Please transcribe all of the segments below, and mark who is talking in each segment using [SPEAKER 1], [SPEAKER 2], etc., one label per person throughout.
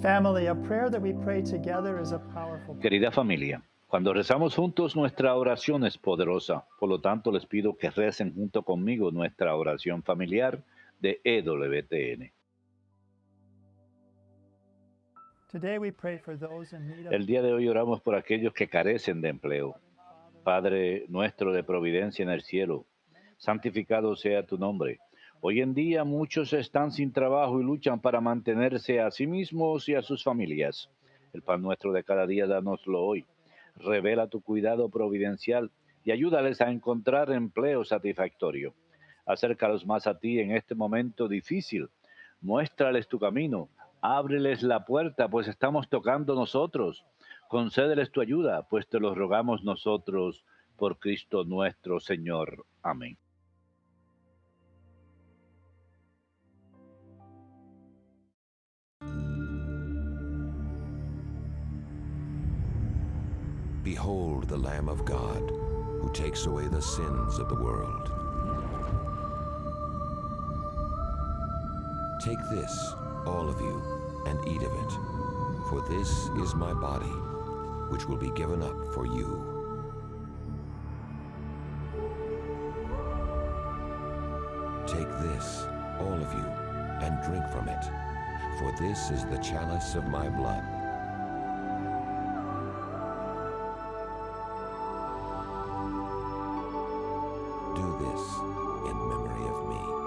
[SPEAKER 1] Family, a prayer that we pray together is a powerful prayer.
[SPEAKER 2] Querida familia, cuando rezamos juntos nuestra oración es poderosa. Por lo tanto, les pido que recen junto conmigo nuestra oración familiar de EWTN.
[SPEAKER 1] Today we pray for those in need of
[SPEAKER 2] El día de hoy oramos por aquellos que carecen de empleo. Padre nuestro de providencia en el cielo, santificado sea tu nombre. Hoy en día muchos están sin trabajo y luchan para mantenerse a sí mismos y a sus familias. El pan nuestro de cada día, dánoslo hoy. Revela tu cuidado providencial y ayúdales a encontrar empleo satisfactorio. Acércalos más a ti en este momento difícil. Muéstrales tu camino. Ábreles la puerta, pues estamos tocando nosotros. Concédeles tu ayuda, pues te lo rogamos nosotros, por Cristo nuestro Señor. Amén.
[SPEAKER 3] Behold the Lamb of God, who takes away the sins of the world. Take this, all of you, and eat of it, for this is my body, which will be given up for you. Take this, all of you, and drink from it, for this is the chalice of my blood. Do this in memory of me.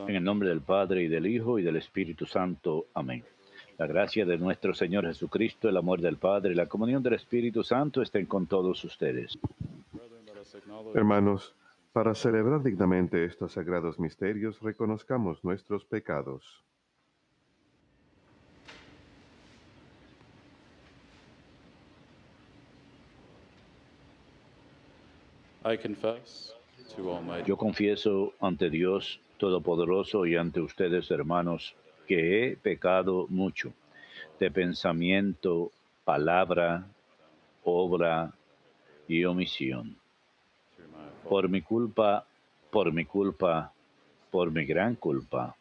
[SPEAKER 2] En el nombre del Padre, y del Hijo, y del Espíritu Santo. Amén. La gracia de nuestro Señor Jesucristo, el amor del Padre y la comunión del Espíritu Santo estén con todos ustedes.
[SPEAKER 4] Hermanos, para celebrar dignamente estos sagrados misterios, reconozcamos nuestros pecados.
[SPEAKER 2] Yo confieso ante Dios Todopoderoso y ante ustedes, hermanos, que he pecado mucho, de pensamiento, palabra, obra y omisión. Por mi culpa, por mi culpa, por mi gran culpa.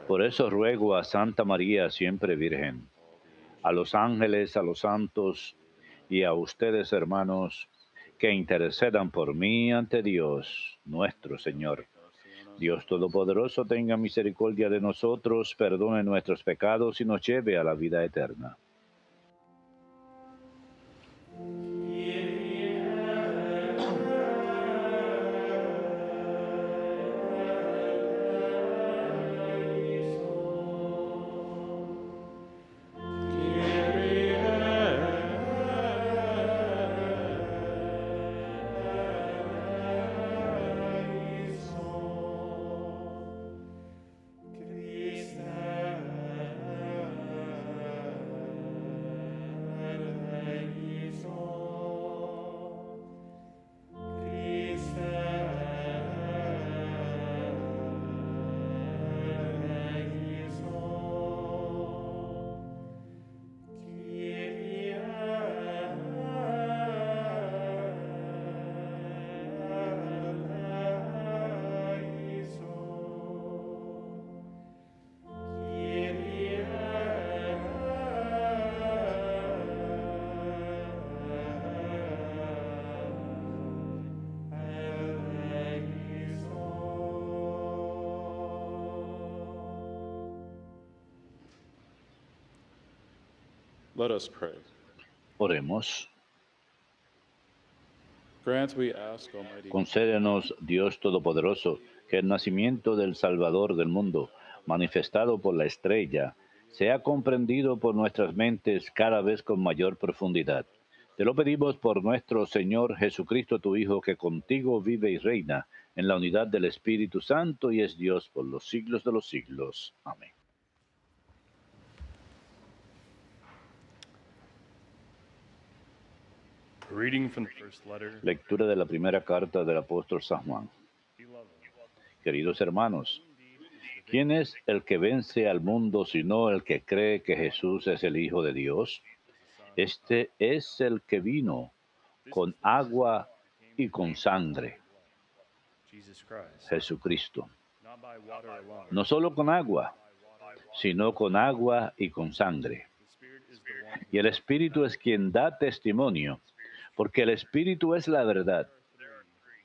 [SPEAKER 2] Por eso ruego a Santa María, siempre Virgen, a los ángeles, a los santos y a ustedes, hermanos, que intercedan por mí ante Dios, nuestro Señor. Dios Todopoderoso tenga misericordia de nosotros, perdone nuestros pecados y nos lleve a la vida eterna.
[SPEAKER 5] Let us pray.
[SPEAKER 2] Oremos.
[SPEAKER 5] Grant, we ask, Almighty God,
[SPEAKER 2] Concédenos, Dios Todopoderoso, que el nacimiento del Salvador del mundo, manifestado por la estrella, sea comprendido por nuestras mentes cada vez con mayor profundidad. Te lo pedimos por nuestro Señor Jesucristo, tu Hijo, que contigo vive y reina en la unidad del Espíritu Santo y es Dios por los siglos de los siglos. Amén.
[SPEAKER 5] a reading from the first letter.
[SPEAKER 2] Lectura de la primera carta del apóstol San Juan. Queridos hermanos, ¿quién es el que vence al mundo sino el que cree que Jesús es el Hijo de Dios? Este es el que vino con agua y con sangre,
[SPEAKER 5] Jesus Christ,
[SPEAKER 2] Jesucristo.
[SPEAKER 5] not by water alone.
[SPEAKER 2] No solo con agua, sino con agua y con sangre.
[SPEAKER 5] The Spirit is the one
[SPEAKER 2] Y el Espíritu es quien da testimonio, porque el Espíritu es la verdad.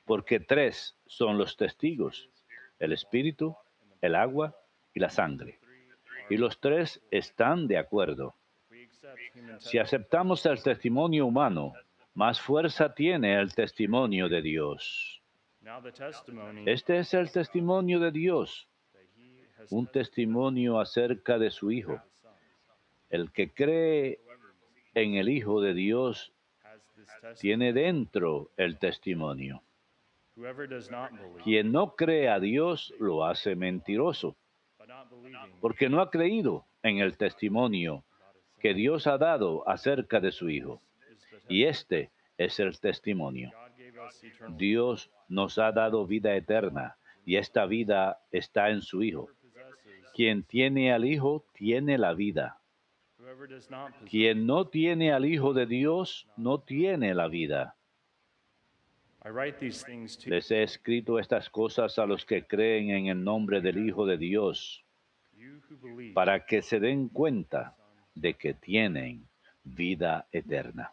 [SPEAKER 2] Porque tres son los testigos: el Espíritu, el agua y la sangre. Y los tres están de acuerdo.
[SPEAKER 5] we accept human
[SPEAKER 2] Si aceptamos el testimonio humano, más fuerza tiene el testimonio de Dios.
[SPEAKER 5] Now the testimony
[SPEAKER 2] Este es el testimonio de Dios,
[SPEAKER 5] that he has
[SPEAKER 2] un testimonio acerca de su Hijo.
[SPEAKER 5] Son
[SPEAKER 2] El que cree en el Hijo de Dios
[SPEAKER 5] has this testimony.
[SPEAKER 2] tiene dentro el testimonio.
[SPEAKER 5] Whoever does not believe,
[SPEAKER 2] Quien no cree a Dios lo hace mentiroso,
[SPEAKER 5] but not believing,
[SPEAKER 2] porque no ha creído en el testimonio que Dios ha dado acerca de su Hijo.
[SPEAKER 5] is the
[SPEAKER 2] Y este es el testimonio.
[SPEAKER 5] God gave us eternal
[SPEAKER 2] Dios nos ha dado vida eterna, y esta vida está en su Hijo.
[SPEAKER 5] possesses.
[SPEAKER 2] Quien tiene al Hijo tiene la vida.
[SPEAKER 5] Whoever does not possess,
[SPEAKER 2] Quien no tiene al Hijo de Dios no tiene la vida.
[SPEAKER 5] I write these things to
[SPEAKER 2] Les he escrito estas cosas a los que creen en el nombre del Hijo de Dios,
[SPEAKER 5] you who believe.
[SPEAKER 2] para que se den cuenta de que tienen vida eterna.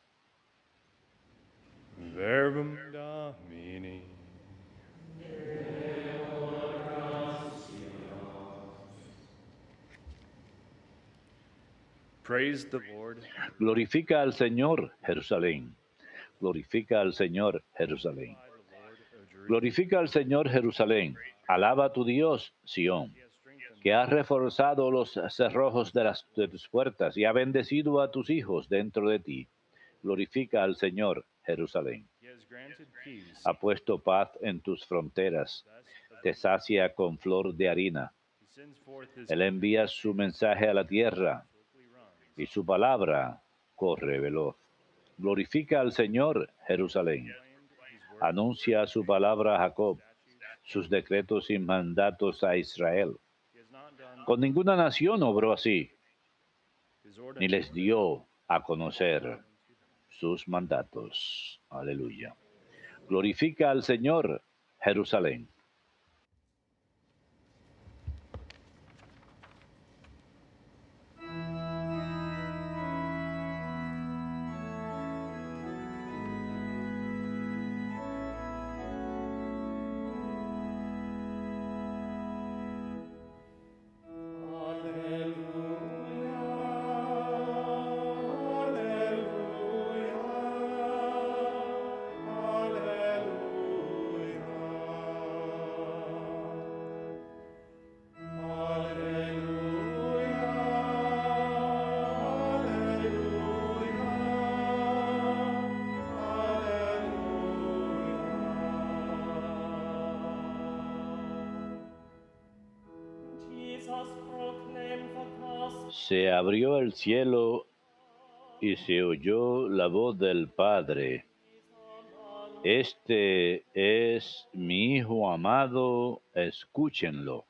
[SPEAKER 5] Verbum Domini. Praise the Lord.
[SPEAKER 2] Glorifica al Señor, Jerusalén. Glorifica al Señor, Jerusalén.
[SPEAKER 5] By the Lord, O Jerusalem.
[SPEAKER 2] Glorifica al Señor, Jerusalén. Alaba a tu Dios, Sión,
[SPEAKER 5] He has strengthened
[SPEAKER 2] que has reforzado los cerrojos de tus puertas y ha bendecido a tus hijos dentro de ti. Glorifica al Señor, Jerusalén.
[SPEAKER 5] He has granted peace.
[SPEAKER 2] Ha puesto paz en tus fronteras. Te sacia con flor de harina.
[SPEAKER 5] He sends forth his
[SPEAKER 2] Él envía su mensaje a la tierra
[SPEAKER 5] swiftly runs.
[SPEAKER 2] y su palabra corre veloz. Glorifica al Señor, Jerusalén.
[SPEAKER 5] His word
[SPEAKER 2] Anuncia su palabra a Jacob, sus decretos y mandatos a Israel.
[SPEAKER 5] he has not done
[SPEAKER 2] Con ninguna nación obró así,
[SPEAKER 5] his
[SPEAKER 2] ni
[SPEAKER 5] ordinance.
[SPEAKER 2] les dio a conocer sus mandatos. Aleluya. Glorifica al Señor, Jerusalén. Se abrió el cielo y se oyó la voz del Padre. Este es mi Hijo amado, escúchenlo.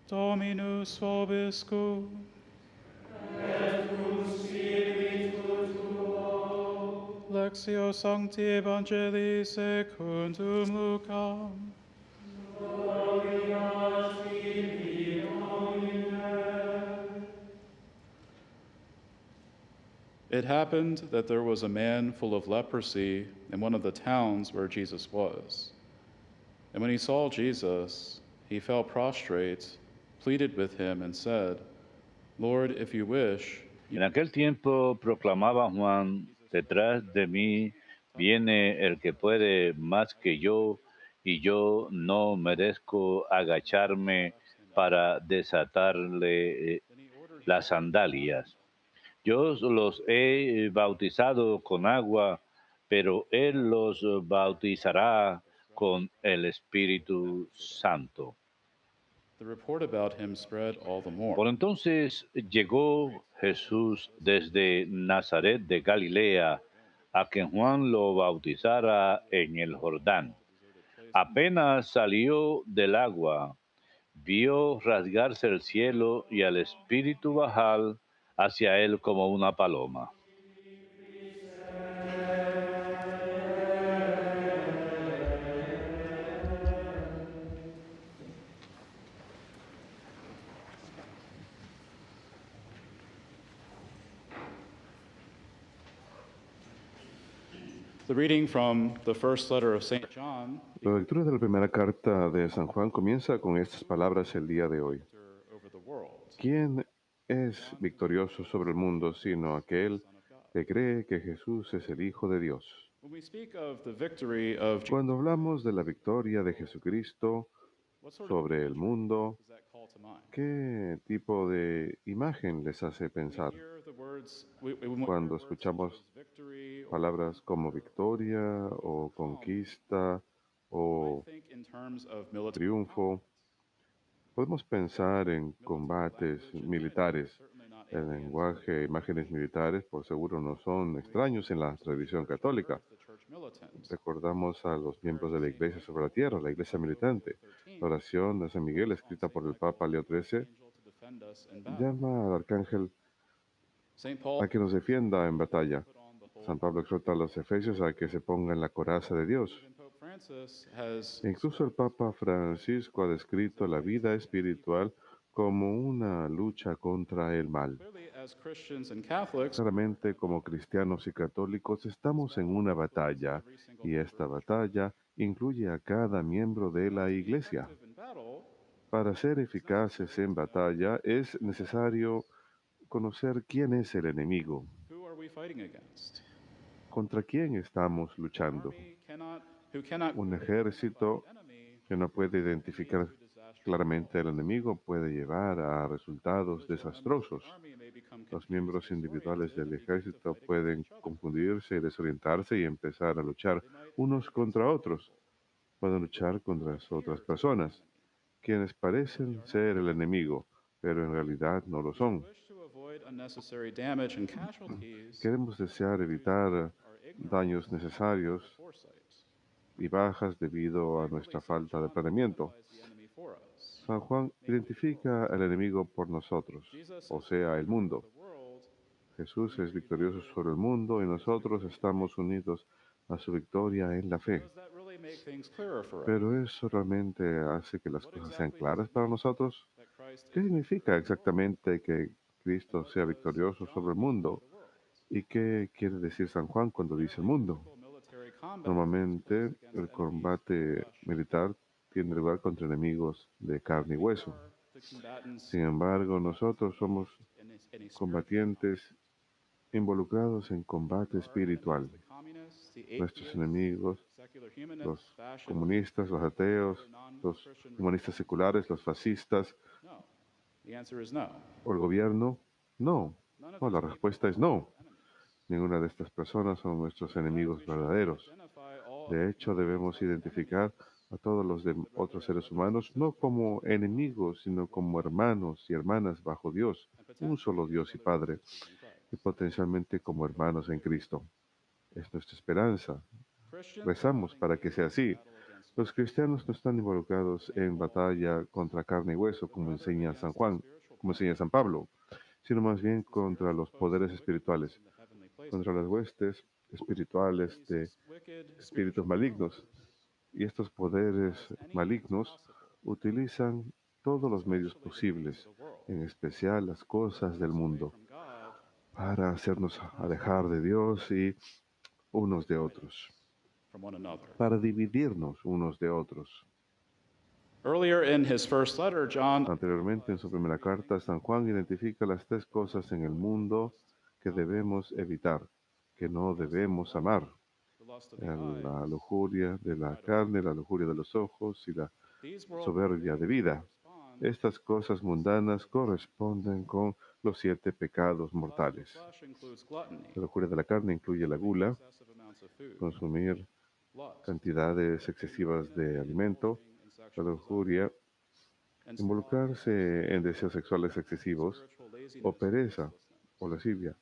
[SPEAKER 6] Dominus vobiscum. Lectio Sancti Evangelii secundum Lucam. It happened that there was a man full of leprosy in one of the towns where Jesus was. And when he saw Jesus, he fell prostrate, pleaded with him, and said, Lord, if you wish,
[SPEAKER 2] En aquel tiempo proclamaba Juan, detrás de mí viene el que puede más que yo, y yo no merezco agacharme para desatarle las sandalias. Yo los he bautizado con agua, pero él los bautizará con el Espíritu Santo.
[SPEAKER 6] the report about him spread all the more.
[SPEAKER 2] Por entonces llegó Jesús desde Nazaret de Galilea a que Juan lo bautizara en el Jordán. Apenas salió del agua, vio rasgarse el cielo y al Espíritu bajar hacia él como una paloma.
[SPEAKER 6] The reading from the first letter of St. John
[SPEAKER 4] La lectura de la primera carta de San Juan comienza con estas palabras el día de hoy.
[SPEAKER 6] over the world.
[SPEAKER 4] ¿Quién es victorioso sobre el mundo sino aquel que cree que Jesús es el Hijo de Dios?
[SPEAKER 6] When we speak of the victory of Jesus,
[SPEAKER 4] Cuando hablamos de la victoria de Jesucristo
[SPEAKER 6] what sort of
[SPEAKER 4] sobre el mundo,
[SPEAKER 6] does that call to mind?
[SPEAKER 4] ¿qué tipo de imagen les hace pensar?
[SPEAKER 6] Hear the words, we
[SPEAKER 4] Cuando escuchamos
[SPEAKER 6] victory, or
[SPEAKER 4] palabras como victoria o conquista o
[SPEAKER 6] I think in terms of military
[SPEAKER 4] triunfo, podemos pensar en combates militares.
[SPEAKER 6] certainly not
[SPEAKER 4] El lenguaje e imágenes militares, por seguro, no son extraños en la tradición católica.
[SPEAKER 6] the church militant.
[SPEAKER 4] Recordamos a los miembros de la Iglesia sobre la tierra, la Iglesia militante. La oración de San Miguel, escrita por el Papa Leo XIII,
[SPEAKER 6] Angel to defend us in battle.
[SPEAKER 4] llama al arcángel
[SPEAKER 6] Saint Paul
[SPEAKER 4] a que nos defienda en batalla.
[SPEAKER 6] put on the whole.
[SPEAKER 4] San Pablo exhorta a los efesios a que se pongan la coraza de Dios.
[SPEAKER 6] Even Pope Francis has
[SPEAKER 4] E incluso el Papa Francisco ha descrito la vida espiritual como una lucha contra el mal.
[SPEAKER 6] clearly, as Christians and Catholics,
[SPEAKER 4] Claramente, como cristianos y católicos, estamos en una batalla, y esta batalla incluye a cada miembro de la Iglesia.
[SPEAKER 6] in battle,
[SPEAKER 4] Para ser eficaces en batalla es necesario conocer quién es el enemigo,
[SPEAKER 6] who are we fighting against?
[SPEAKER 4] contra quién estamos luchando.
[SPEAKER 6] Who cannot
[SPEAKER 4] Un ejército
[SPEAKER 6] enemy
[SPEAKER 4] que no puede identificar claramente al enemigo puede llevar a resultados desastrosos.
[SPEAKER 6] army may become
[SPEAKER 4] Los miembros individuales del ejército pueden confundirse, desorientarse y empezar a luchar unos contra otros. Pueden luchar contra las otras personas, quienes parecen ser el enemigo, pero en realidad no lo son.
[SPEAKER 6] wish to avoid unnecessary damage and casualties
[SPEAKER 4] Queremos desear evitar daños necesarios
[SPEAKER 6] foresight.
[SPEAKER 4] y bajas debido a nuestra falta de planeamiento.
[SPEAKER 6] Is the enemy for us.
[SPEAKER 4] San Juan identifica al enemigo por nosotros, o sea, el mundo.
[SPEAKER 6] The world
[SPEAKER 4] Jesús es victorioso sobre el mundo y nosotros estamos unidos a su victoria en la fe.
[SPEAKER 6] does that really make things clearer for us
[SPEAKER 4] Pero eso realmente hace que las cosas sean claras para nosotros.
[SPEAKER 6] that Christ
[SPEAKER 4] ¿Qué significa exactamente que Cristo sea victorioso sobre el mundo? ¿Y qué quiere decir San Juan cuando dice el mundo?
[SPEAKER 6] military combat
[SPEAKER 4] Normalmente el combate militar tiene lugar contra enemigos de carne y hueso.
[SPEAKER 6] the combatants
[SPEAKER 4] Sin embargo, nosotros somos
[SPEAKER 6] any
[SPEAKER 4] combatientes involucrados en combate espiritual.
[SPEAKER 6] the communists, the
[SPEAKER 4] Nuestros
[SPEAKER 6] atheists,
[SPEAKER 4] enemigos,
[SPEAKER 6] secular humanists,
[SPEAKER 4] los
[SPEAKER 6] fascists,
[SPEAKER 4] comunistas, los ateos, los humanistas seculares, los fascistas
[SPEAKER 6] no. The answer is no.
[SPEAKER 4] o el gobierno, no.
[SPEAKER 6] None of
[SPEAKER 4] No, la respuesta es no. Ninguna de estas personas son nuestros enemigos verdaderos.
[SPEAKER 6] identify all
[SPEAKER 4] De hecho, debemos identificar a todos los otros seres humanos no como enemigos, sino como hermanos y hermanas bajo Dios, un solo Dios y Padre, y potencialmente como hermanos en Cristo. Es nuestra esperanza.
[SPEAKER 6] Christians
[SPEAKER 4] Rezamos para que sea así. Los cristianos no están involucrados en batalla contra carne y hueso, como enseña San Juan, como enseña San Pablo, sino más bien contra los poderes espirituales, contra las huestes espirituales de espíritus malignos. Y estos poderes malignos utilizan todos los medios posibles, en especial las cosas del mundo, para hacernos alejar de Dios y unos de otros,
[SPEAKER 6] from one another.
[SPEAKER 4] para dividirnos unos de otros.
[SPEAKER 6] Earlier in his first letter, John
[SPEAKER 4] Anteriormente, en su primera carta, San Juan identifica las tres cosas en el mundo que debemos evitar, que no debemos amar:
[SPEAKER 6] the lust of the eyes,
[SPEAKER 4] la lujuria de la carne, la lujuria de los ojos y la
[SPEAKER 6] these worldly
[SPEAKER 4] soberbia de vida.
[SPEAKER 6] respond.
[SPEAKER 4] Estas cosas mundanas corresponden con los 7 pecados
[SPEAKER 6] Lust of the
[SPEAKER 4] mortales.
[SPEAKER 6] flesh includes gluttony,
[SPEAKER 4] La lujuria de la carne incluye la gula,
[SPEAKER 6] excessive amounts of food,
[SPEAKER 4] consumir
[SPEAKER 6] lust,
[SPEAKER 4] cantidades excesivas de alimento,
[SPEAKER 6] indulging in
[SPEAKER 4] la
[SPEAKER 6] sexual
[SPEAKER 4] lujuria,
[SPEAKER 6] desire, and
[SPEAKER 4] involucrarse en deseos sexuales excesivos,
[SPEAKER 6] spiritual laziness
[SPEAKER 4] o
[SPEAKER 6] and
[SPEAKER 4] pereza,
[SPEAKER 6] listlessness.
[SPEAKER 4] o lascivia.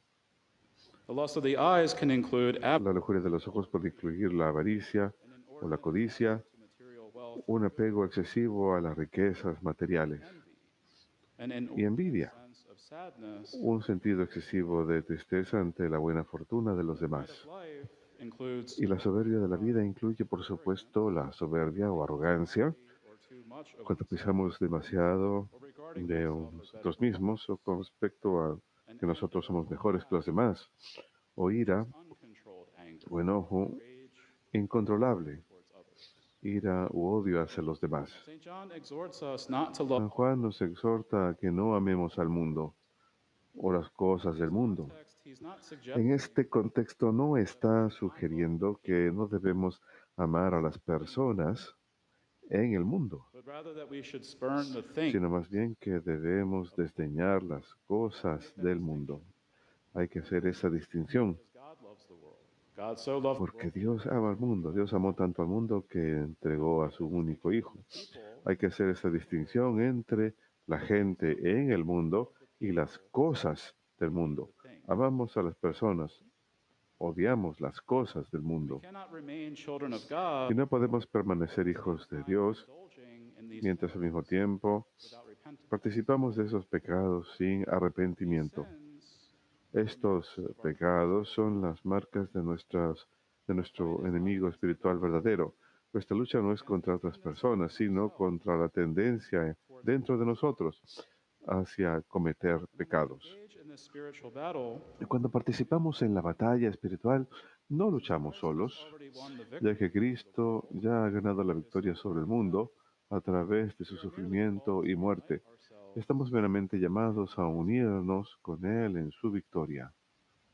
[SPEAKER 6] The lust of the eyes can include
[SPEAKER 4] La lujuria de los ojos puede incluir la avaricia o la codicia,
[SPEAKER 6] to material wealth,
[SPEAKER 4] un apego excesivo a las riquezas materiales,
[SPEAKER 6] envy, and
[SPEAKER 4] y envidia,
[SPEAKER 6] sense of sadness.
[SPEAKER 4] un sentido excesivo de tristeza ante la buena fortuna de los demás.
[SPEAKER 6] Life includes
[SPEAKER 4] Y la soberbia de la vida incluye, por supuesto, la soberbia o arrogancia,
[SPEAKER 6] or too much of
[SPEAKER 4] cuando pensamos demasiado
[SPEAKER 6] or regarding
[SPEAKER 4] de
[SPEAKER 6] oneself as
[SPEAKER 4] nosotros
[SPEAKER 6] better
[SPEAKER 4] mismos o con respecto a que nosotros somos mejores que los demás, o ira
[SPEAKER 6] uncontrolled anger,
[SPEAKER 4] o enojo
[SPEAKER 6] rage
[SPEAKER 4] incontrolable,
[SPEAKER 6] towards others.
[SPEAKER 4] ira u odio hacia los demás.
[SPEAKER 6] St. John exhorts us not to love
[SPEAKER 4] San Juan nos exhorta a que no amemos al mundo o las cosas del mundo.
[SPEAKER 6] text. He's not suggesting,
[SPEAKER 4] En este contexto no está sugiriendo que no debemos amar a las personas en el mundo,
[SPEAKER 6] but rather that we should spurn the thing.
[SPEAKER 4] sino más bien que debemos desdeñar las cosas del mundo. Hay que hacer esa distinción,
[SPEAKER 6] God loves the world. God so loved the
[SPEAKER 4] porque
[SPEAKER 6] world
[SPEAKER 4] Dios ama al mundo. Dios amó tanto al mundo que entregó a su único Hijo. Hay que hacer esa distinción entre la gente en el mundo y las cosas del mundo. Amamos a las personas, odiamos las cosas del mundo.
[SPEAKER 6] cannot remain children of God
[SPEAKER 4] Y no podemos permanecer hijos de Dios
[SPEAKER 6] indulging in these
[SPEAKER 4] mientras al mismo tiempo
[SPEAKER 6] without repentance.
[SPEAKER 4] participamos de esos pecados sin arrepentimiento.
[SPEAKER 6] Sins
[SPEAKER 4] Estos pecados son las marcas de nuestro enemigo espiritual verdadero. Nuestra lucha no es contra otras personas, sino contra la tendencia dentro de nosotros hacia cometer pecados.
[SPEAKER 6] engage in this spiritual battle.
[SPEAKER 4] Y cuando participamos en la batalla espiritual, no luchamos solos,
[SPEAKER 6] Already won the victory.
[SPEAKER 4] ya que Cristo ya ha ganado la victoria sobre el mundo a través de su sufrimiento y muerte. Estamos meramente llamados a unirnos con Él en su victoria.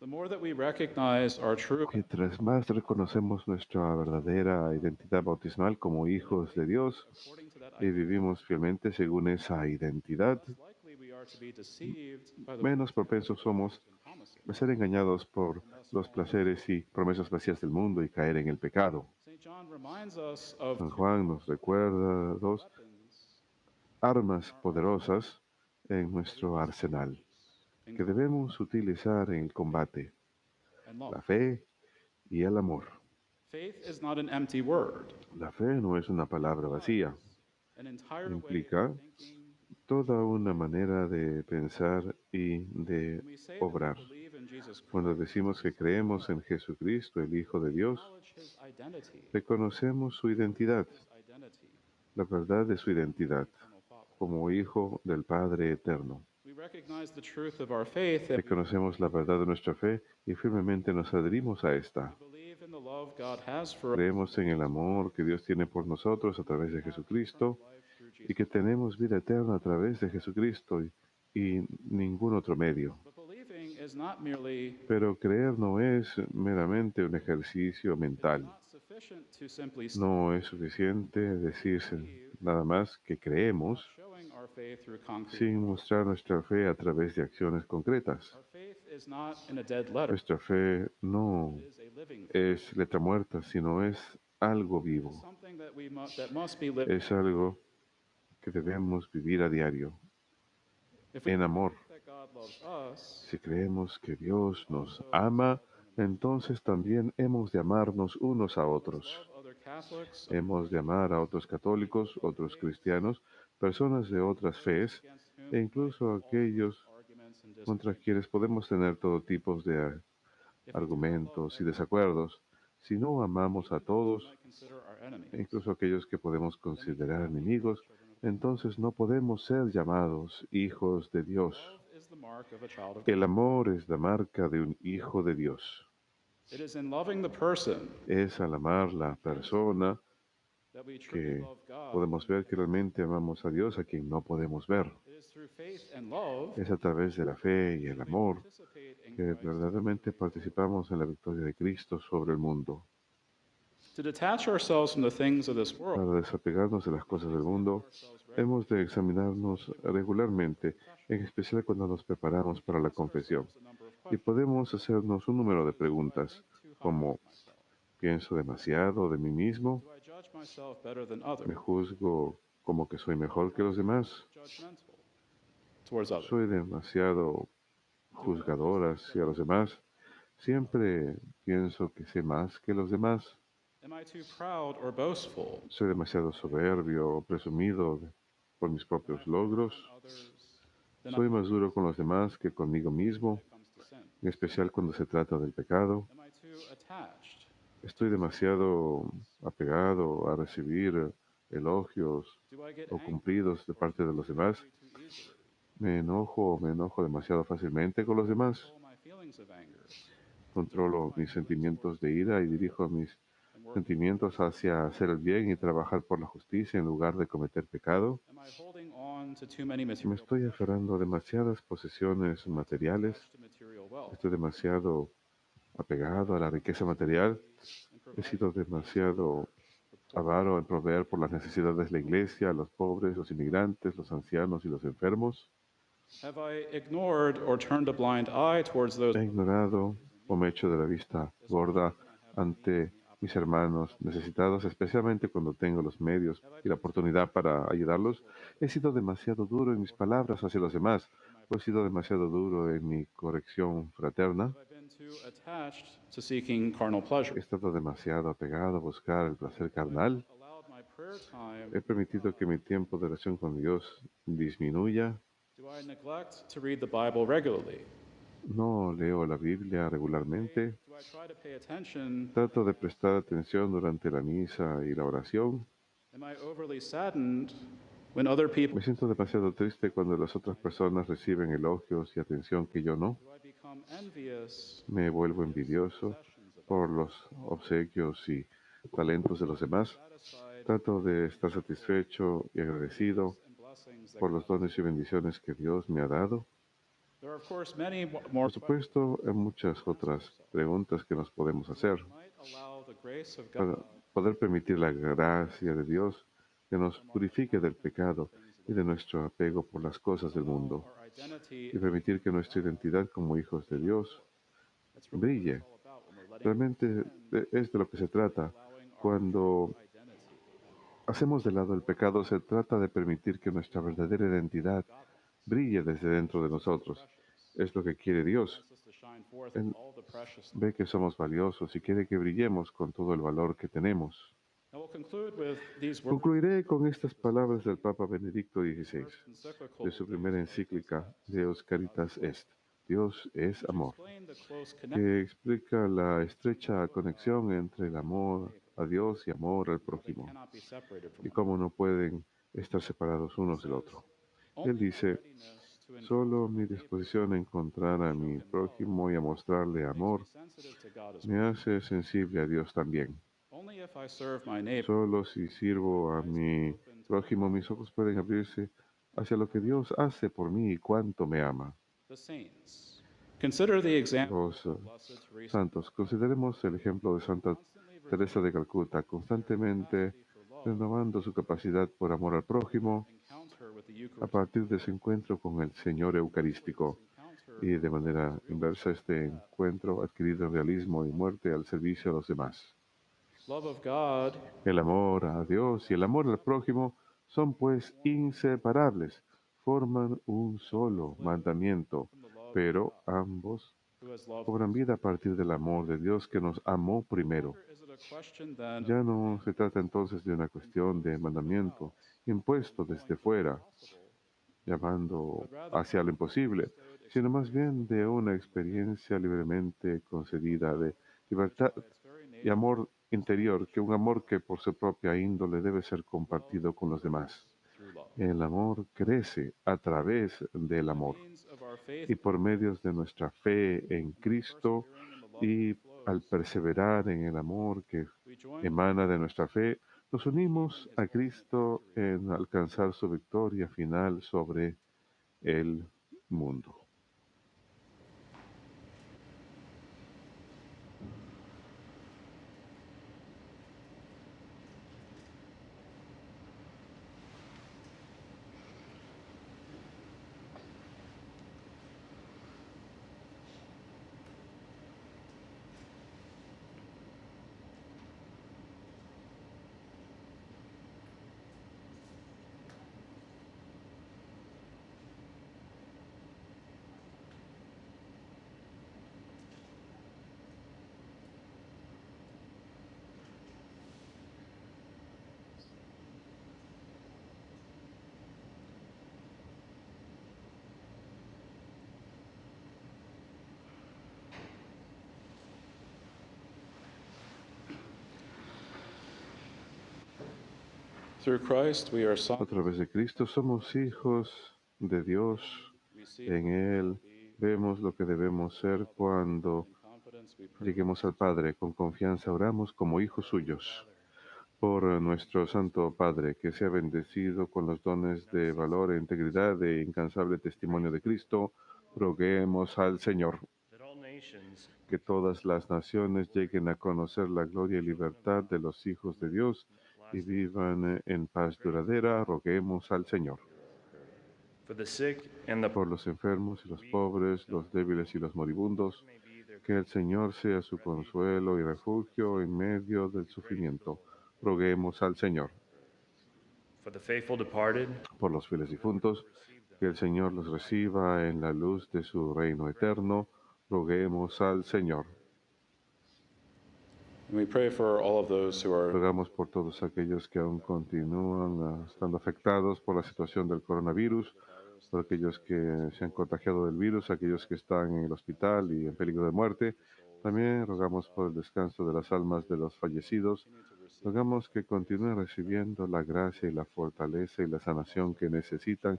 [SPEAKER 6] The more that we recognize our true
[SPEAKER 4] Mientras más reconocemos nuestra verdadera identidad bautismal como hijos de Dios
[SPEAKER 6] according to that
[SPEAKER 4] y vivimos fielmente según esa identidad,
[SPEAKER 6] less likely we are to be deceived by the
[SPEAKER 4] menos propensos somos
[SPEAKER 6] promises.
[SPEAKER 4] a ser engañados por los placeres y promesas vacías del mundo y caer en el pecado.
[SPEAKER 6] St. John reminds us of
[SPEAKER 4] San Juan nos recuerda dos
[SPEAKER 6] weapons
[SPEAKER 4] armas poderosas en nuestro arsenal que debemos utilizar en el combate:
[SPEAKER 6] and
[SPEAKER 4] la
[SPEAKER 6] love.
[SPEAKER 4] fe y el amor.
[SPEAKER 6] Faith is not an empty word.
[SPEAKER 4] La fe no es una palabra vacía,
[SPEAKER 6] An entire way
[SPEAKER 4] implica
[SPEAKER 6] of thinking.
[SPEAKER 4] toda una manera de pensar y de
[SPEAKER 6] When we say that we
[SPEAKER 4] obrar.
[SPEAKER 6] believe in Jesus
[SPEAKER 4] Cuando
[SPEAKER 6] Christ,
[SPEAKER 4] decimos que creemos en Jesucristo, el Hijo de Dios,
[SPEAKER 6] acknowledge his identity,
[SPEAKER 4] reconocemos su identidad,
[SPEAKER 6] his identity,
[SPEAKER 4] la verdad de su identidad,
[SPEAKER 6] eternal Father.
[SPEAKER 4] como Hijo del Padre Eterno.
[SPEAKER 6] We recognize the truth of our faith and
[SPEAKER 4] Reconocemos la verdad de nuestra fe y firmemente nos adherimos a esta.
[SPEAKER 6] believe in the love God has for us
[SPEAKER 4] Creemos en el amor que Dios tiene por nosotros a través de Jesucristo
[SPEAKER 6] through
[SPEAKER 4] y
[SPEAKER 6] Jesus.
[SPEAKER 4] que tenemos vida eterna a través de Jesucristo y ningún otro medio.
[SPEAKER 6] But believing is not merely
[SPEAKER 4] Pero creer no es meramente un ejercicio mental.
[SPEAKER 6] not sufficient to simply
[SPEAKER 4] No es suficiente decirse nada más que creemos
[SPEAKER 6] showing our faith through concrete.
[SPEAKER 4] sin mostrar nuestra fe a través de acciones concretas.
[SPEAKER 6] Our faith is not in a dead letter.
[SPEAKER 4] Nuestra fe no
[SPEAKER 6] It is a living
[SPEAKER 4] es letra muerta, sino es algo vivo.
[SPEAKER 6] something that must be lived.
[SPEAKER 4] Es algo que debemos vivir a diario,
[SPEAKER 6] If we
[SPEAKER 4] en amor.
[SPEAKER 6] think that God loves us,
[SPEAKER 4] Si creemos que Dios nos ama, entonces también hemos de amarnos unos a otros.
[SPEAKER 6] love other Catholics,
[SPEAKER 4] Hemos de amar a otros católicos, otros cristianos, personas de otras fees
[SPEAKER 6] against whom
[SPEAKER 4] e incluso a aquellos
[SPEAKER 6] arguments and
[SPEAKER 4] contra
[SPEAKER 6] disagreements.
[SPEAKER 4] quienes podemos tener todo tipo de
[SPEAKER 6] If we do not love
[SPEAKER 4] argumentos y desacuerdos. Si no amamos a todos,
[SPEAKER 6] might consider our enemies.
[SPEAKER 4] e incluso aquellos que podemos considerar enemigos, entonces no podemos ser llamados hijos de Dios.
[SPEAKER 6] Love is the mark of a child of
[SPEAKER 4] El
[SPEAKER 6] God.
[SPEAKER 4] amor es la marca de un hijo de Dios.
[SPEAKER 6] It is in loving the person
[SPEAKER 4] Es al amar la persona
[SPEAKER 6] that we truly
[SPEAKER 4] que
[SPEAKER 6] love God.
[SPEAKER 4] podemos ver que realmente amamos a Dios, a quien no podemos ver.
[SPEAKER 6] It is through faith and love
[SPEAKER 4] Es a través de la fe y el
[SPEAKER 6] we
[SPEAKER 4] amor
[SPEAKER 6] participate in
[SPEAKER 4] que
[SPEAKER 6] Christ.
[SPEAKER 4] verdaderamente participamos en la victoria de Cristo sobre el mundo.
[SPEAKER 6] To detach ourselves from the things of this world,
[SPEAKER 4] Para desapegarnos de las cosas del mundo, hemos de examinarnos regularmente, en especial cuando nos preparamos para la confesión.
[SPEAKER 6] a number of
[SPEAKER 4] Y
[SPEAKER 6] questions.
[SPEAKER 4] podemos hacernos un número de preguntas, como ¿pienso demasiado de mí mismo?
[SPEAKER 6] Do I judge myself better than
[SPEAKER 4] ¿Me
[SPEAKER 6] others?
[SPEAKER 4] juzgo como que soy mejor que los demás?
[SPEAKER 6] Judgmental towards others.
[SPEAKER 4] ¿Soy demasiado juzgador hacia los demás? ¿Siempre pienso que sé más que los demás?
[SPEAKER 6] Am I too proud or boastful?
[SPEAKER 4] ¿Soy demasiado soberbio o presumido por mis propios logros?
[SPEAKER 6] Others than
[SPEAKER 4] ¿Soy más duro con los demás que conmigo mismo,
[SPEAKER 6] when it comes to sin?
[SPEAKER 4] en especial cuando se trata del pecado?
[SPEAKER 6] Am I too attached?
[SPEAKER 4] ¿Estoy demasiado apegado a recibir elogios
[SPEAKER 6] Do I get
[SPEAKER 4] o
[SPEAKER 6] angry
[SPEAKER 4] cumplidos de parte de los demás?
[SPEAKER 6] too easily?
[SPEAKER 4] ¿Me enojo o me enojo demasiado fácilmente con los demás?
[SPEAKER 6] Control my feelings of anger
[SPEAKER 4] ¿Controlo mis sentimientos de ira y dirijo mis
[SPEAKER 6] and work.
[SPEAKER 4] sentimientos hacia hacer el bien y trabajar por la justicia en lugar de cometer pecado?
[SPEAKER 6] Am I holding on to too many
[SPEAKER 4] ¿Me
[SPEAKER 6] material
[SPEAKER 4] estoy aferrando a demasiadas posesiones materiales?
[SPEAKER 6] to material wealth?
[SPEAKER 4] ¿Estoy demasiado apegado a la riqueza material?
[SPEAKER 6] And
[SPEAKER 4] ¿He
[SPEAKER 6] provide
[SPEAKER 4] sido demasiado avaro en proveer por las necesidades de la iglesia, los pobres, los inmigrantes, los ancianos y los enfermos?
[SPEAKER 6] Have I ignored or turned a blind eye towards those
[SPEAKER 4] ¿He ignorado o me he hecho de la vista gorda ante mis hermanos necesitados, especialmente cuando tengo los medios y la oportunidad para ayudarlos? ¿He sido demasiado duro en mis palabras hacia los demás? ¿O he sido demasiado duro en mi corrección fraterna?
[SPEAKER 6] have I been too attached to seeking carnal pleasure?
[SPEAKER 4] ¿He estado demasiado apegado a buscar el placer carnal?
[SPEAKER 6] Allowed my prayer time?
[SPEAKER 4] ¿He permitido que mi tiempo de oración con Dios disminuya?
[SPEAKER 6] Do I neglect to read the Bible regularly?
[SPEAKER 4] ¿No leo la Biblia regularmente?
[SPEAKER 6] Do I try to pay attention?
[SPEAKER 4] ¿Trato de prestar atención durante la misa y la oración?
[SPEAKER 6] Am I overly saddened when other people?
[SPEAKER 4] Me siento demasiado triste cuando las otras personas reciben elogios y atención que yo no.
[SPEAKER 6] Do I become envious
[SPEAKER 4] Me vuelvo envidioso por los obsequios y talentos de los demás.
[SPEAKER 6] satisfied
[SPEAKER 4] Trato de estar satisfecho y agradecido
[SPEAKER 6] and blessings that
[SPEAKER 4] por los dones y bendiciones que Dios me ha dado.
[SPEAKER 6] there are of course many more
[SPEAKER 4] Por supuesto, hay muchas otras preguntas que nos podemos hacer
[SPEAKER 6] might allow the grace of
[SPEAKER 4] para
[SPEAKER 6] God
[SPEAKER 4] poder permitir la gracia de Dios que nos purifique del pecado y de nuestro apego por las cosas del mundo,
[SPEAKER 6] our identity.
[SPEAKER 4] y permitir que nuestra identidad como hijos de Dios
[SPEAKER 6] That's really
[SPEAKER 4] brille.
[SPEAKER 6] all about when we're letting
[SPEAKER 4] Realmente es de lo que se trata. Cuando
[SPEAKER 6] identity.
[SPEAKER 4] hacemos de lado el pecado, se trata de permitir que nuestra verdadera identidad brille desde dentro de nosotros. Es lo que quiere Dios.
[SPEAKER 6] Wants us to shine forth
[SPEAKER 4] Él
[SPEAKER 6] with all the precious.
[SPEAKER 4] ve que somos valiosos y quiere que brillemos con todo el valor que tenemos.
[SPEAKER 6] Now we'll conclude with these words
[SPEAKER 4] Concluiré con estas palabras del Papa Benedicto XVI,
[SPEAKER 6] encyclical
[SPEAKER 4] de su primera encíclica Deus Caritas Est, Dios es amor,
[SPEAKER 6] explain the close connection
[SPEAKER 4] que explica la estrecha conexión entre el amor a Dios y amor al prójimo,
[SPEAKER 6] cannot be separated from
[SPEAKER 4] y cómo no pueden estar separados unos del otro. Él dice,
[SPEAKER 6] readiness to
[SPEAKER 4] solo mi disposición a encontrar a mi prójimo y a mostrarle amor
[SPEAKER 6] sensitive to God as
[SPEAKER 4] me hace sensible a Dios también.
[SPEAKER 6] only if I serve my neighbor.
[SPEAKER 4] Solo si sirvo a mi prójimo, mis ojos pueden abrirse hacia lo que Dios hace por mí y cuánto me ama.
[SPEAKER 6] The saints. Consider the example
[SPEAKER 4] Los
[SPEAKER 6] of Blessed Teresa,
[SPEAKER 4] santos, consideremos el ejemplo de Santa Teresa de Calcuta, constantemente renovando su capacidad por amor al prójimo
[SPEAKER 6] encounter with the
[SPEAKER 4] a
[SPEAKER 6] Eucharist,
[SPEAKER 4] partir de su encuentro con el Señor Eucarístico,
[SPEAKER 6] encounter
[SPEAKER 4] y de manera inversa este encuentro adquirido realismo y muerte al servicio a los demás.
[SPEAKER 6] love of God
[SPEAKER 4] El amor a Dios y el amor al prójimo son pues inseparables, forman un solo mandamiento, pero ambos
[SPEAKER 6] who has loved.
[SPEAKER 4] cobran vida a partir del amor de Dios que nos amó primero.
[SPEAKER 6] Is it a question then
[SPEAKER 4] Ya no se trata entonces de una cuestión de mandamiento impuesto desde fuera, llamando hacia lo imposible, sino más bien de una experiencia libremente concedida de libertad y amor interior, que un amor que por su propia índole debe ser compartido con los demás.
[SPEAKER 6] through love?
[SPEAKER 4] El amor crece a través del amor
[SPEAKER 6] means of our faith
[SPEAKER 4] y por medios de nuestra fe en Cristo
[SPEAKER 6] persevering in the love
[SPEAKER 4] y
[SPEAKER 6] that
[SPEAKER 4] al
[SPEAKER 6] flows,
[SPEAKER 4] perseverar en el amor que
[SPEAKER 6] we join with
[SPEAKER 4] emana de nuestra fe, nos unimos a Cristo en alcanzar su victoria final sobre el mundo.
[SPEAKER 6] through Christ we are
[SPEAKER 4] A
[SPEAKER 6] sons.
[SPEAKER 4] través de Cristo somos hijos de Dios.
[SPEAKER 6] We see
[SPEAKER 4] En Él vemos lo que debemos ser cuando
[SPEAKER 6] in confidence we pray.
[SPEAKER 4] lleguemos al Padre. Con confianza oramos como hijos suyos. Por nuestro Santo Padre, que sea bendecido con los dones de valor e integridad e incansable testimonio de Cristo, roguemos al Señor.
[SPEAKER 5] that all nations
[SPEAKER 4] Que todas las naciones lleguen a conocer la gloria y libertad de los hijos de Dios y vivan en paz duradera, roguemos al Señor.
[SPEAKER 5] for the sick and the
[SPEAKER 4] Por los enfermos y los pobres, los débiles y los moribundos,
[SPEAKER 5] may be their
[SPEAKER 4] que el Señor sea su consuelo y refugio en medio del sufrimiento. Roguemos al Señor.
[SPEAKER 5] for the faithful departed
[SPEAKER 4] Por los fieles difuntos, que el Señor los reciba en la luz de su reino eterno. Roguemos al Señor.
[SPEAKER 6] And we pray for all of those who are
[SPEAKER 4] Rogamos por todos aquellos que aún continúan estando afectados por la situación del coronavirus, por aquellos que se han contagiado del virus, aquellos que están en el hospital y en peligro de muerte. También rogamos por el descanso de las almas de los fallecidos. Rogamos que continúen recibiendo la gracia y la fortaleza y la sanación que necesitan,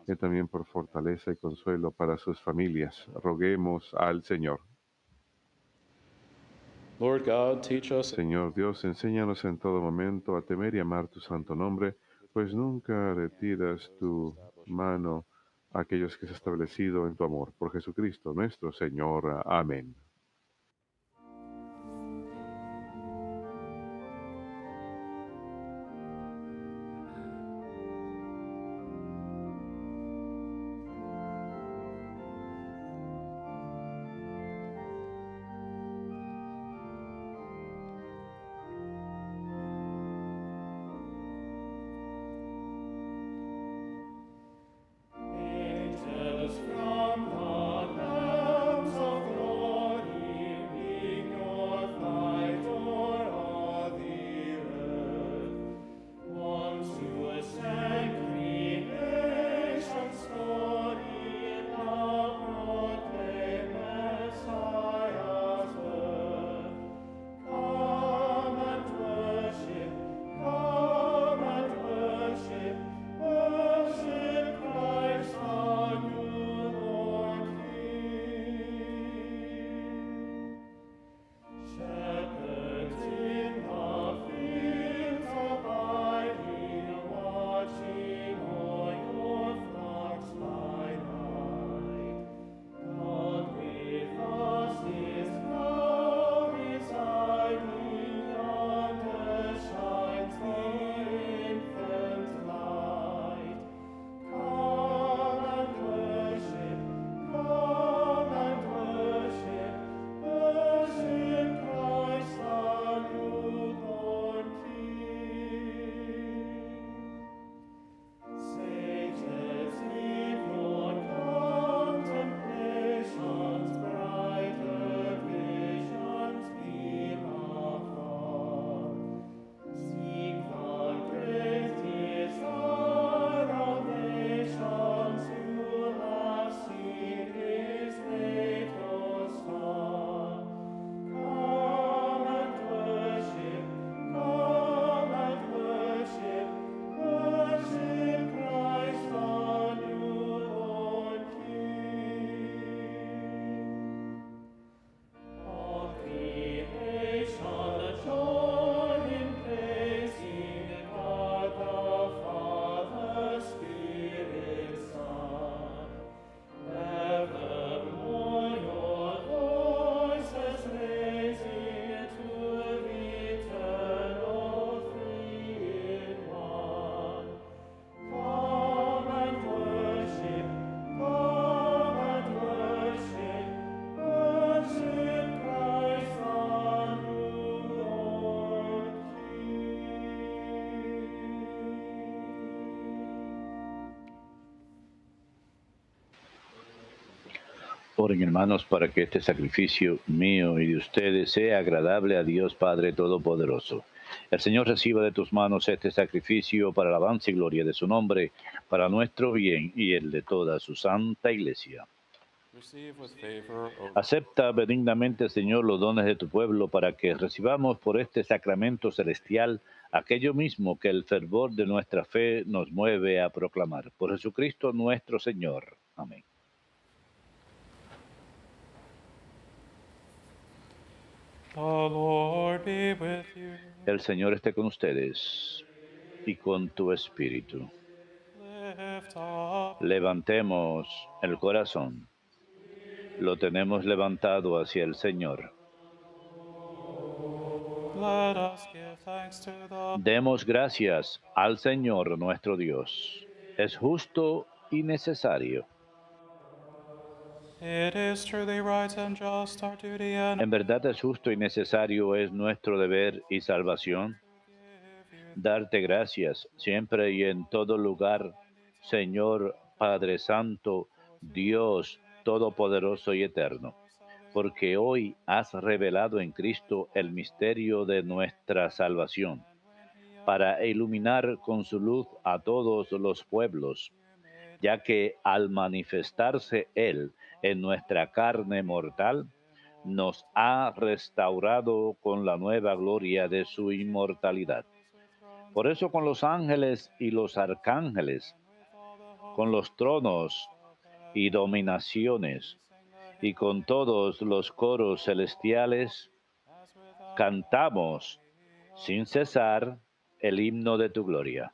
[SPEAKER 4] y también por fortaleza y consuelo para sus familias. Roguemos al Señor.
[SPEAKER 6] Lord God, teach us
[SPEAKER 4] Señor Dios, enséñanos en todo momento a temer y amar tu santo nombre, pues nunca retiras tu mano a aquellos que se ha establecido en tu amor. Por Jesucristo nuestro Señor. Amén.
[SPEAKER 7] Angels from the lands of glory
[SPEAKER 2] Oren, hermanos, para que este sacrificio mío y de ustedes sea agradable a Dios Padre Todopoderoso. El Señor reciba de tus manos este sacrificio para alabanza y gloria de su nombre, para nuestro bien y el de toda su santa iglesia.
[SPEAKER 6] Receive with favor, O
[SPEAKER 2] Acepta benignamente, Señor, los dones de tu pueblo para que recibamos por este sacramento celestial aquello mismo que el fervor de nuestra fe nos mueve a proclamar. Por Jesucristo nuestro Señor. Amén.
[SPEAKER 6] The Lord be with you.
[SPEAKER 2] El Señor esté con ustedes y con tu espíritu.
[SPEAKER 6] Lift up.
[SPEAKER 2] Levantemos el corazón. Lo tenemos levantado hacia el Señor.
[SPEAKER 6] Let us give thanks to the
[SPEAKER 2] Demos gracias al Señor nuestro Dios. Es justo y necesario.
[SPEAKER 6] It is truly right and just, our duty and
[SPEAKER 2] En verdad es justo y necesario, es nuestro deber y salvación darte gracias siempre y en todo lugar, Señor Padre Santo, Dios Todopoderoso y Eterno, porque hoy has revelado en Cristo el misterio de nuestra salvación, para iluminar con su luz a todos los pueblos, ya que al manifestarse Él en nuestra carne mortal, nos ha restaurado con la nueva gloria de su inmortalidad. Por eso con los ángeles y los arcángeles, con los tronos y dominaciones, y con todos los coros celestiales, cantamos sin cesar el himno de tu gloria.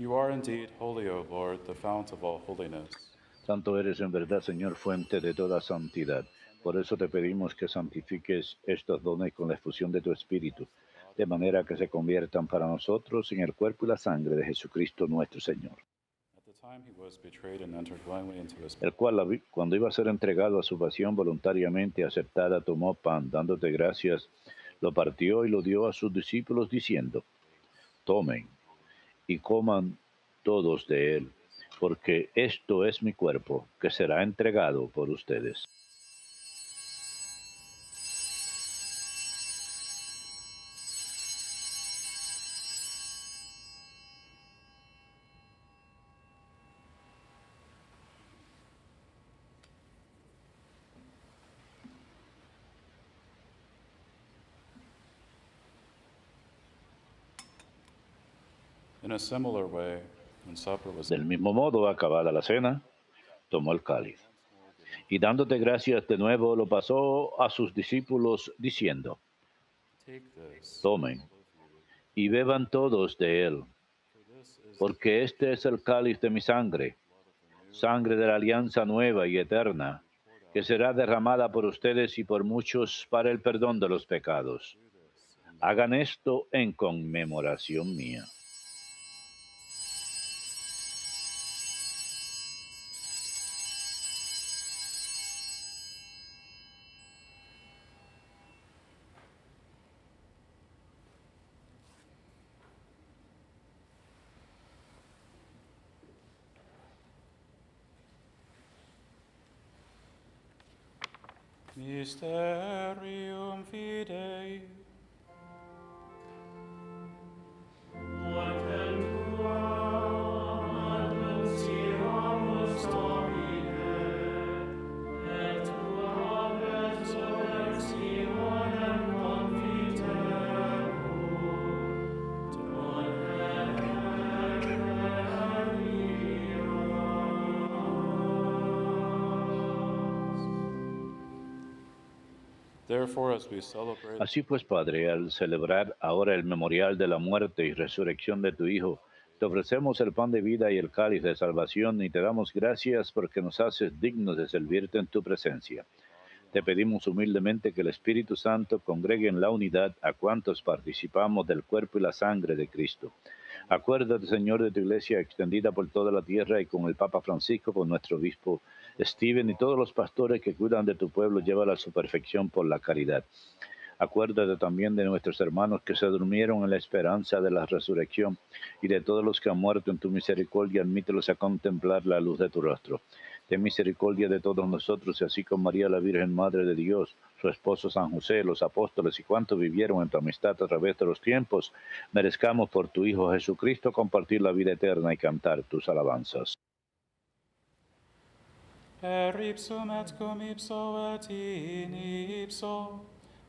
[SPEAKER 6] You are indeed holy, O Lord, the fount of all holiness.
[SPEAKER 2] Santo eres en verdad, Señor, fuente de toda santidad. Por eso te pedimos que santifiques estos dones con la efusión de tu Espíritu, de manera que se conviertan para nosotros en el cuerpo y la sangre de Jesucristo nuestro Señor,
[SPEAKER 6] At the time he was betrayed and entered willingly into his
[SPEAKER 2] el cual, cuando iba a ser entregado a su pasión voluntariamente aceptada, tomó pan, dándote gracias, lo partió y lo dio a sus discípulos, diciendo: tomen y coman todos de él, porque esto es mi cuerpo, que será entregado por ustedes.
[SPEAKER 6] In a similar way, when supper was
[SPEAKER 2] Del mismo modo, acabada la cena, tomó el cáliz, y dándote gracias de nuevo, lo pasó a sus discípulos, diciendo:
[SPEAKER 6] take this,
[SPEAKER 2] tomen y beban todos de él, porque este es el cáliz de mi sangre, sangre de la alianza nueva y eterna, que será derramada por ustedes y por muchos para el perdón de los pecados. Hagan esto en conmemoración mía.
[SPEAKER 6] Mysterium Fidei. Therefore, as we celebrate
[SPEAKER 2] Así pues, Padre, al celebrar ahora el memorial de la muerte y resurrección de tu Hijo, te ofrecemos el pan de vida y el cáliz de salvación y te damos gracias porque nos haces dignos de servirte en tu presencia. Te pedimos humildemente que el Espíritu Santo congregue en la unidad a cuantos participamos del cuerpo y la sangre de Cristo. Acuérdate, Señor, de tu iglesia extendida por toda la tierra y con el Papa Francisco, con nuestro obispo Steven y todos los pastores que cuidan de tu pueblo, llévala a su perfección por la caridad. Acuérdate también de nuestros hermanos que se durmieron en la esperanza de la resurrección y de todos los que han muerto en tu misericordia, admítelos a contemplar la luz de tu rostro. Ten misericordia de todos nosotros y así con María la Virgen Madre de Dios, su esposo San José, los apóstoles y cuantos vivieron en tu amistad a través de los tiempos, merezcamos por tu Hijo Jesucristo compartir la vida eterna y cantar tus alabanzas.
[SPEAKER 6] per ipsum et cum ipso et in ipso,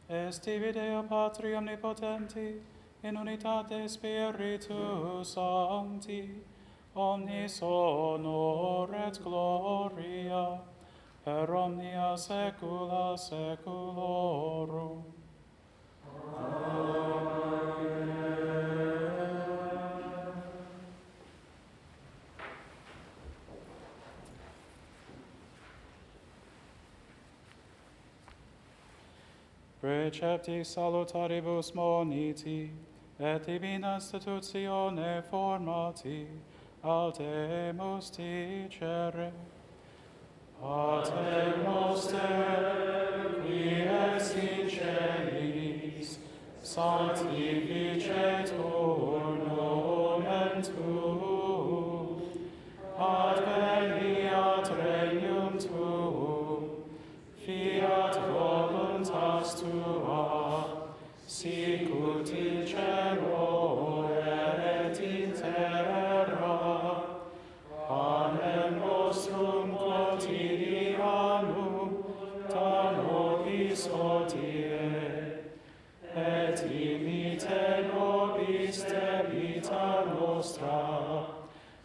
[SPEAKER 6] est tibi Deo Patri omnipotenti, in unitate Spiritus Sancti, omnis honor et gloria, per omnia saecula saeculorum. Precepti salutaribus moniti, et divina institutione formati, altemus dicere. Pater noster, qui es in celis, sanctificetur nomen tuum, adveniat regnum tuum, fiat voluntas tua, sicut in cielo et in terra. Panem nostrum quotidianum da nobis hodie, et imite nobis debita nostra,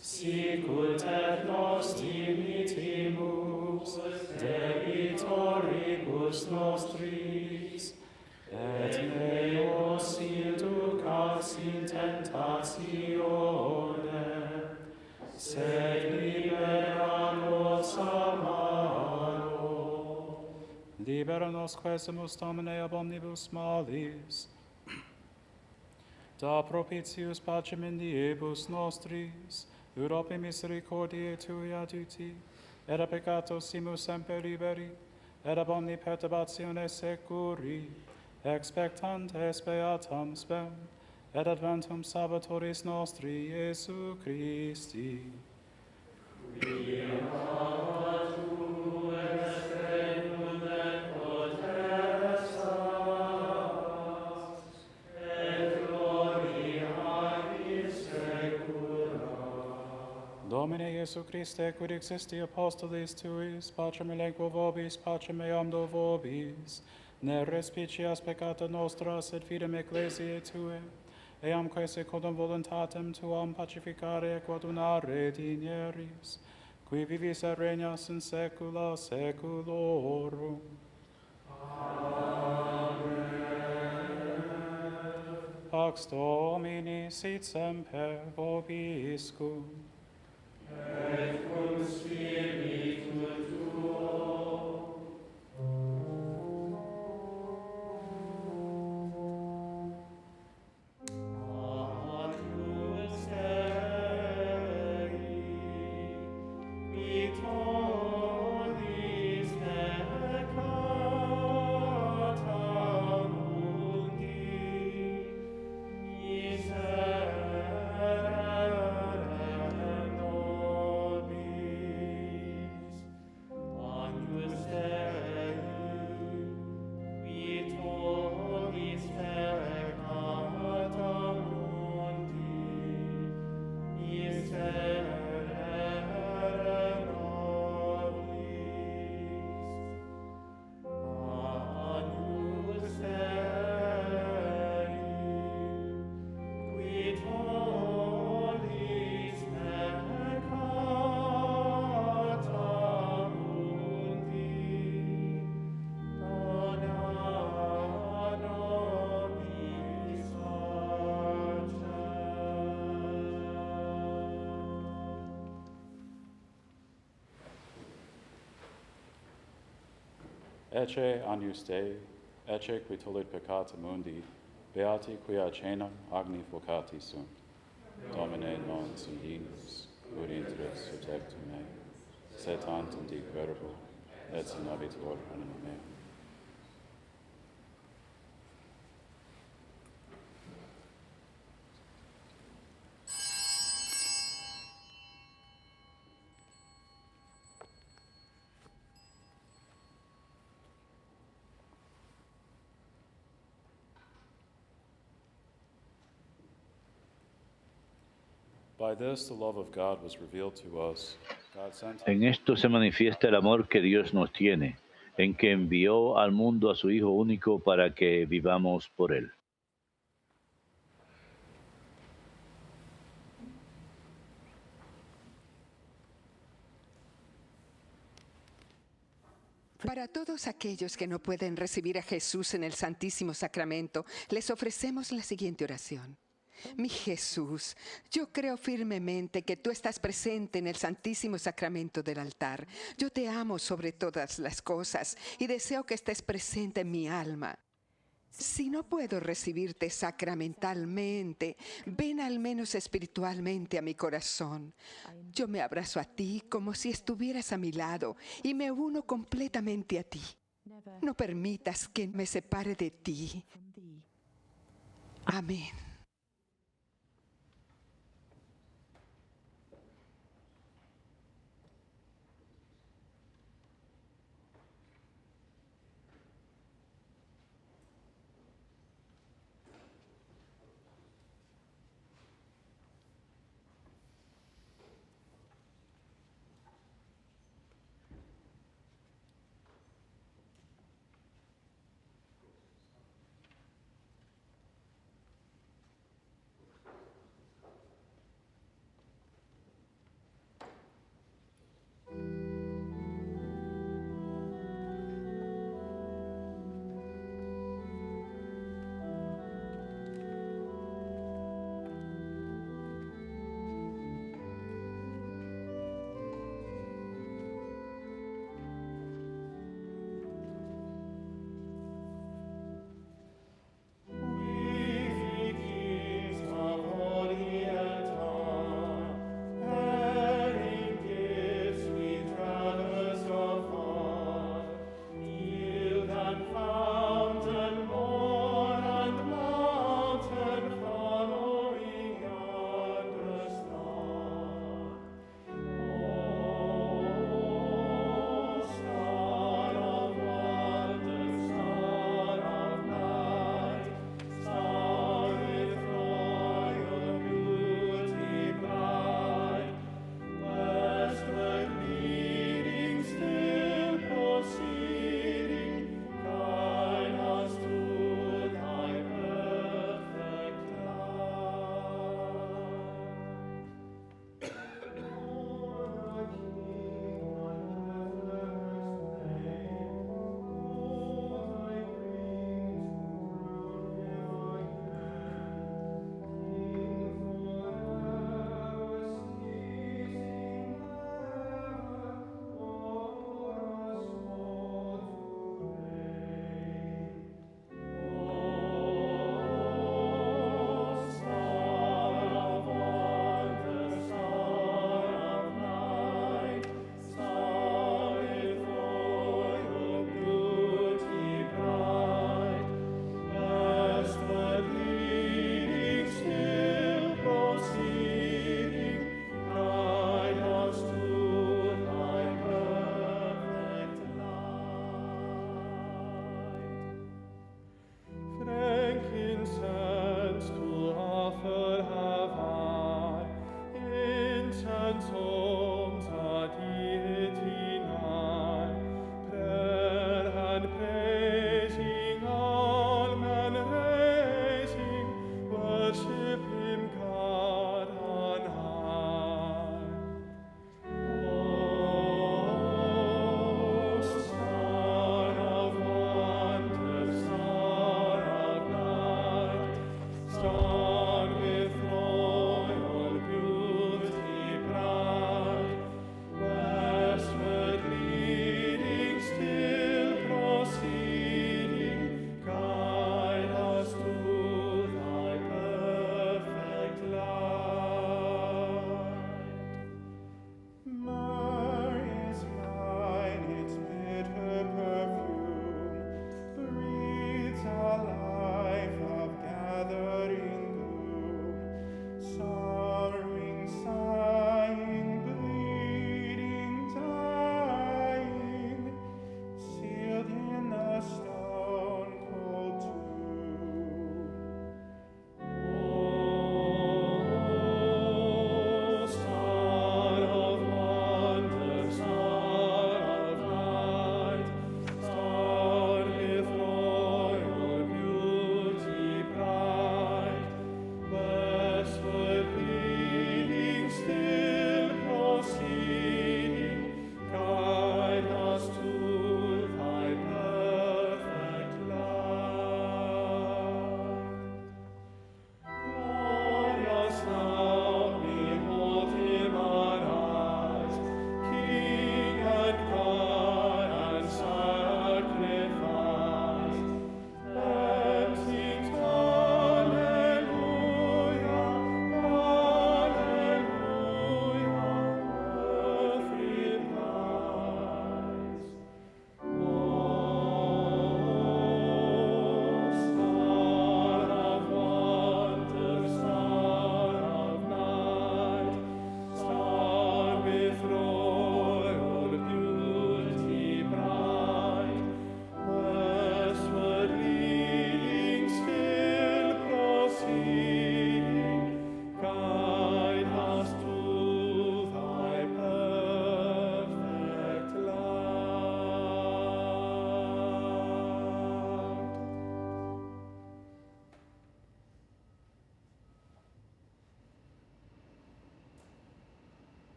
[SPEAKER 6] sicut et nos dimitimus debitoribus nostris, et ne nos inducas in tentationem, sed libera nos a malo. Libera nos quesumus Domine ab omnibus malis, da propitius pacem in diebus nostris, Europe misericordiae Tui adiuti, et a peccato simus semper liberi, et ab omni perturbatione securi, expectantes beatam spem, et adventum Salvatoris nostri Iesu Christi. Domine Iesu Christe, quid existi apostolis Tuis, pacem elenquo vobis, pacem meam do vobis, ne respicias peccata nostra, sed fidem ecclesiae Tuae, eamque secundum voluntatem Tuam pacificare quod unare dinieris, qui vivis et regnas in saecula saeculorum. Pax Domini sit semper vobiscum. Et cum spiritu tuo. Agnus Dei, qui tollis peccata mundi, miserere Ecce agnus Dei, ecce qui tollit peccata mundi, beati quia cenam agni vocati sunt. Domine non sum dignus, ut intris ut tectum me, sed tantum diquerbo, et sinabitur anima mea. By this the love of God was revealed to us. God sent
[SPEAKER 2] En esto se manifiesta el amor que Dios nos tiene, en que envió al mundo a su Hijo único para que vivamos por él.
[SPEAKER 7] Para todos aquellos que no pueden recibir a Jesús en el Santísimo Sacramento, les ofrecemos la siguiente oración. Mi Jesús, yo creo firmemente que tú estás presente en el Santísimo Sacramento del altar. Yo te amo sobre todas las cosas y deseo que estés presente en mi alma. Si no puedo recibirte sacramentalmente, ven al menos espiritualmente a mi corazón. Yo me abrazo a ti como si estuvieras a mi lado y me uno completamente a ti. No permitas que me separe de ti. Amén.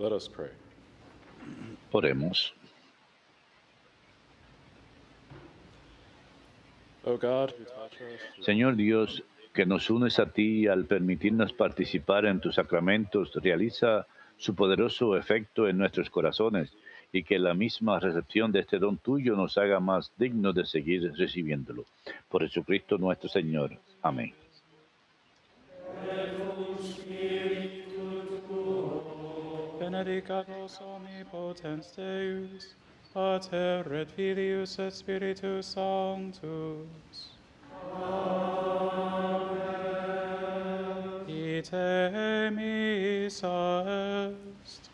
[SPEAKER 6] Let us pray.
[SPEAKER 2] Oremos.
[SPEAKER 6] O God, who taught us
[SPEAKER 2] Señor Dios, que nos unes a ti al permitirnos participar en tus sacramentos, realiza su poderoso efecto en nuestros corazones y que la misma recepción de este don tuyo nos haga más dignos de seguir recibiéndolo. Por Jesucristo nuestro Señor. Amén.
[SPEAKER 6] Benedicados omnipotens Deus, Pater et Filius et Spiritus Sanctus. Amen. Ite missa est.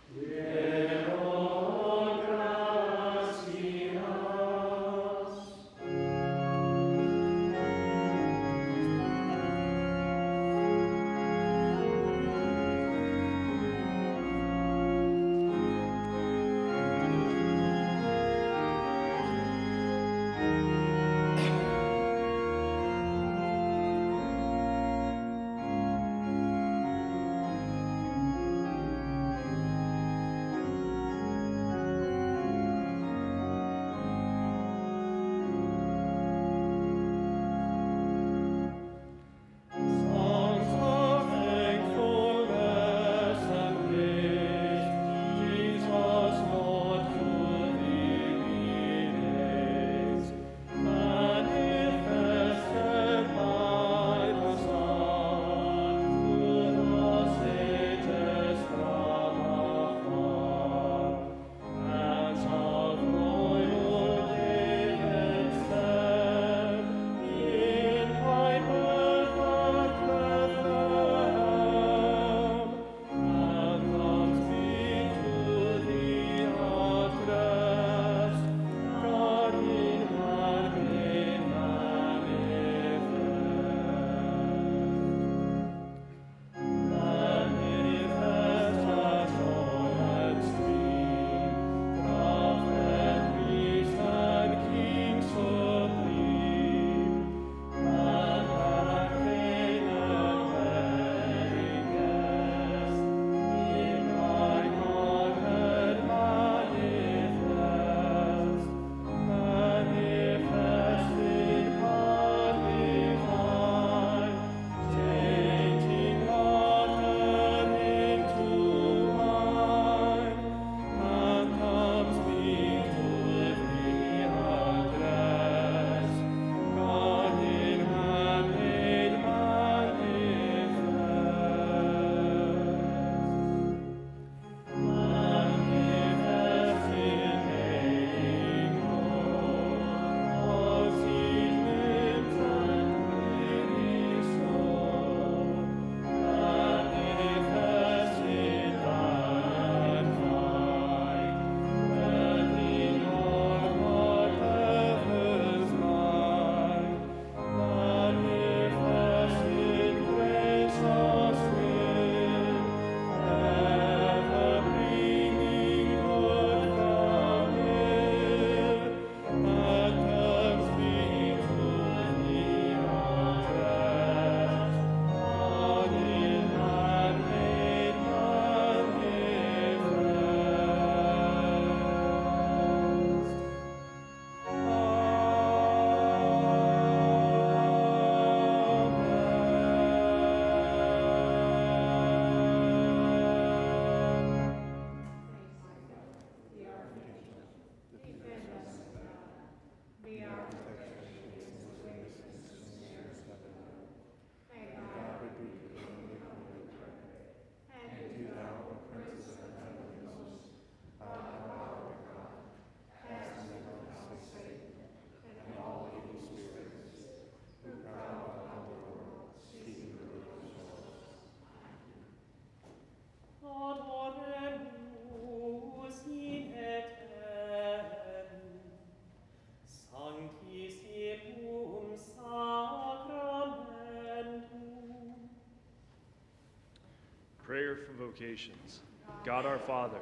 [SPEAKER 5] Prayer for vocations. God our Father,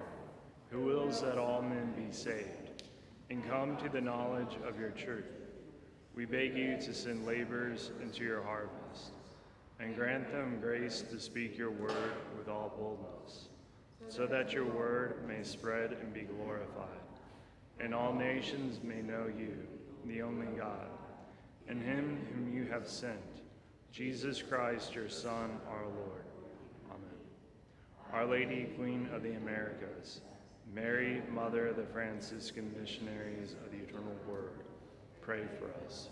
[SPEAKER 5] who wills that all men be saved and come to the knowledge of your truth, we beg you to send laborers into your harvest and grant them grace to speak your word with all boldness. so that your word may spread and be glorified, and all nations may know you, the only God, and him whom you have sent, Jesus Christ, your Son, our Lord. Amen. Our Lady, Queen of the Americas, Mary, Mother of the Franciscan Missionaries of the Eternal Word, pray for us.